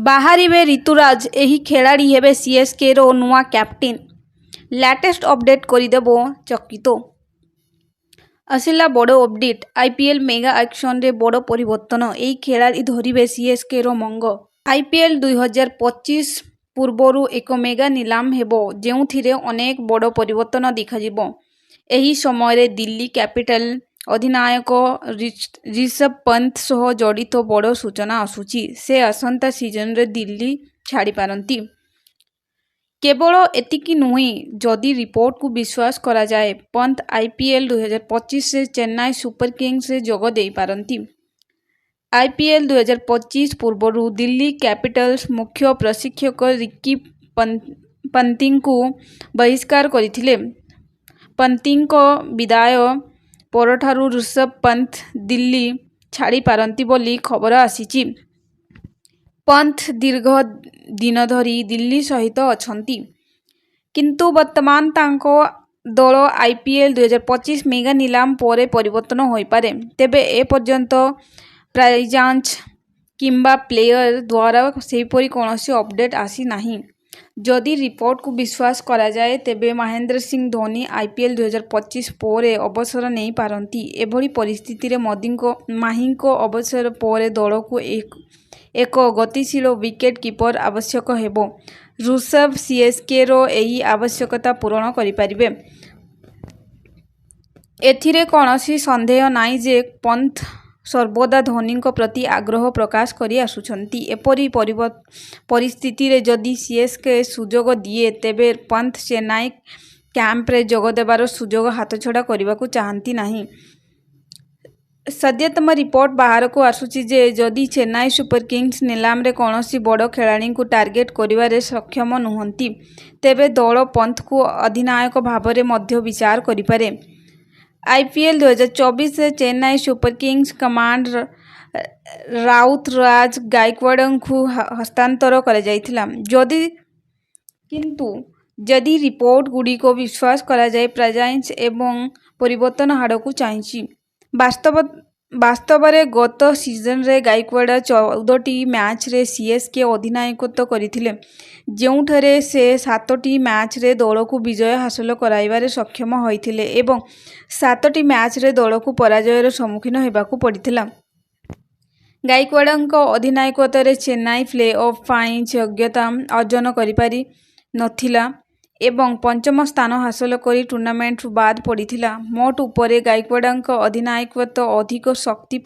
ବାହାରିବେ ଋତୁରାଜ, ଏହି ଖେଳାଳି ହେବେ ସିଏସ୍କେର ନୂଆ କ୍ୟାପ୍ଟେନ୍। ଲାଟେଷ୍ଟ ଅପଡେଟ୍ କରିଦେବ ଚକିତ। ଆସିଲା ବଡ଼ ଅପଡେଟ୍। ଆଇପିଏଲ୍ ମେଗା ଆକ୍ସନରେ ବଡ଼ ପରିବର୍ତ୍ତନ। ଏହି ଖେଳାଳି ଧରିବେ ସିଏସ୍କେର ମଙ୍ଗ। ଆଇପିଏଲ୍ 2025 ପୂର୍ବରୁ ଏକ ମେଗା ନିଲାମ ହେବ, ଯେଉଁଥିରେ ଅନେକ ବଡ଼ ପରିବର୍ତ୍ତନ ଦେଖାଯିବ। ଏହି ସମୟରେ ଦିଲ୍ଲୀ କ୍ୟାପିଟାଲ ଅଧିନାୟକ ରିଷଭ ପନ୍ଥ ସହ ଜଡ଼ିତ ବଡ଼ ସୂଚନା ଆସୁଛି। ସେ ଆସନ୍ତା ସିଜନରେ ଦିଲ୍ଲୀ ଛାଡ଼ିପାରନ୍ତି। କେବଳ ଏତିକି ନୁହେଁ, ଯଦି ରିପୋର୍ଟକୁ ବିଶ୍ୱାସ କରାଯାଏ, ପନ୍ଥ ଆଇପିଏଲ୍ 2025ରେ ଚେନ୍ନାଇ ସୁପର କିଙ୍ଗସରେ ଯୋଗ ଦେଇପାରନ୍ତି। ଆଇପିଏଲ୍ 2025 ପୂର୍ବରୁ ଦିଲ୍ଲୀ କ୍ୟାପିଟାଲ୍ସ ମୁଖ୍ୟ ପ୍ରଶିକ୍ଷକ ରିକି ପନ୍ତିଙ୍କୁ ବହିଷ୍କାର କରିଥିଲେ। ପନ୍ତିଙ୍କ ବିଦାୟ ପରଠାରୁ ଋଷଭ ପନ୍ଥ ଦିଲ୍ଲୀ ଛାଡ଼ିପାରନ୍ତି ବୋଲି ଖବର ଆସିଛି। ପନ୍ଥ ଦୀର୍ଘ ଦିନ ଧରି ଦିଲ୍ଲୀ ସହିତ ଅଛନ୍ତି, କିନ୍ତୁ ବର୍ତ୍ତମାନ ତାଙ୍କ ଦଳ ଆଇପିଏଲ୍ 2025 ମେଗା ନିଲାମ ପରେ ପରିବର୍ତ୍ତନ ହୋଇପାରେ। ତେବେ ଏ ପର୍ଯ୍ୟନ୍ତ ଫ୍ରାଞ୍ଚାଇଜ୍ କିମ୍ବା ପ୍ଲେୟର ଦ୍ୱାରା ସେପରି କୌଣସି ଅପଡେଟ୍ ଆସିନାହିଁ। ଯଦି ରିପୋର୍ଟକୁ ବିଶ୍ୱାସ କରାଯାଏ, ତେବେ ମହେନ୍ଦ୍ର ସିଂହ ଧୋନି ଆଇପିଏଲ୍ 2025 ପରେ ଅବସର ନେଇପାରନ୍ତି। ଏଭଳି ପରିସ୍ଥିତିରେ ମାହିଙ୍କ ଅବସର ପରେ ଦଳକୁ ଏକ ଗତିଶୀଳ ୱିକେଟ୍ କିପର ଆବଶ୍ୟକ ହେବ। ଋଷଭ ସିଏସ୍କେର ଏହି ଆବଶ୍ୟକତା ପୂରଣ କରିପାରିବେ। ଏଥିରେ କୌଣସି ସନ୍ଦେହ ନାହିଁ ଯେ ପନ୍ଥ ସର୍ବଦା ଧୋନିଙ୍କ ପ୍ରତି ଆଗ୍ରହ ପ୍ରକାଶ କରି ଆସୁଛନ୍ତି। ଏପରି ପରିସ୍ଥିତିରେ ଯଦି ସିଏସ୍କେ ସୁଯୋଗ ଦିଏ, ତେବେ ପନ୍ଥ ଚେନ୍ନାଇ କ୍ୟାମ୍ପରେ ଯୋଗ ଦେବାର ସୁଯୋଗ ହାତଛଡ଼ା କରିବାକୁ ଚାହାନ୍ତି ନାହିଁ। ସଦ୍ୟତମ ରିପୋର୍ଟ ବାହାରକୁ ଆସୁଛି ଯେ ଯଦି ଚେନ୍ନାଇ ସୁପର କିଙ୍ଗସ ନିଲାମରେ କୌଣସି ବଡ଼ ଖେଳାଳିଙ୍କୁ ଟାର୍ଗେଟ୍ କରିବାରେ ସକ୍ଷମ ନୁହନ୍ତି, ତେବେ ଦଳ ପନ୍ଥଙ୍କୁ ଅଧିନାୟକ ଭାବରେ ମଧ୍ୟ ବିଚାର କରିପାରେ। ଆଇପିଏଲ୍ 2024ରେ Chennai Super Kings command Ruturaj ଗାଇକ୍ୱାଡଙ୍କୁ ହସ୍ତାନ୍ତର କରାଯାଇଥିଲା। କିନ୍ତୁ ଯଦି ରିପୋର୍ଟଗୁଡ଼ିକ ବିଶ୍ୱାସ କରାଯାଏ, ଫ୍ରାଞ୍ଚାଇଜ୍ ଏବଂ ପରିବର୍ତ୍ତନ ଆଡ଼କୁ ଚାଲିଛି। ବାସ୍ତବରେ ଗତ ସିଜନରେ ଗାଇକ୍ୱାଡ 14ଟି ମ୍ୟାଚରେ ସିଏସ୍କେ ଅଧିନାୟକତ୍ୱ କରିଥିଲେ, ଯେଉଁଠାରେ ସେ 7ଟି ମ୍ୟାଚରେ ଦଳକୁ ବିଜୟ ହାସଲ କରାଇବାରେ ସକ୍ଷମ ହୋଇଥିଲେ ଏବଂ 7ଟି ମ୍ୟାଚରେ ଦଳକୁ ପରାଜୟର ସମ୍ମୁଖୀନ ହେବାକୁ ପଡ଼ିଥିଲା। ଗାଇକ୍ୱାଡଙ୍କ ଅଧିନାୟକତ୍ୱରେ ଚେନ୍ନାଇ ପ୍ଲେ-ଅଫ୍ ପାଇଁ ଯୋଗ୍ୟତା ଅର୍ଜନ କରିପାରି ନଥିଲା ଏବଂ ପଞ୍ଚମ ସ୍ଥାନ ହାସଲ କରି ଟୁର୍ଣ୍ଣାମେଣ୍ଟରୁ ବାଦ୍ ପଡ଼ିଥିଲା। ମୋଟ ଉପରେ ଗାଇକ୍ୱାଡଙ୍କ ଅଧିନାୟକତ୍ୱ ଅଧିକ ଶକ୍ତି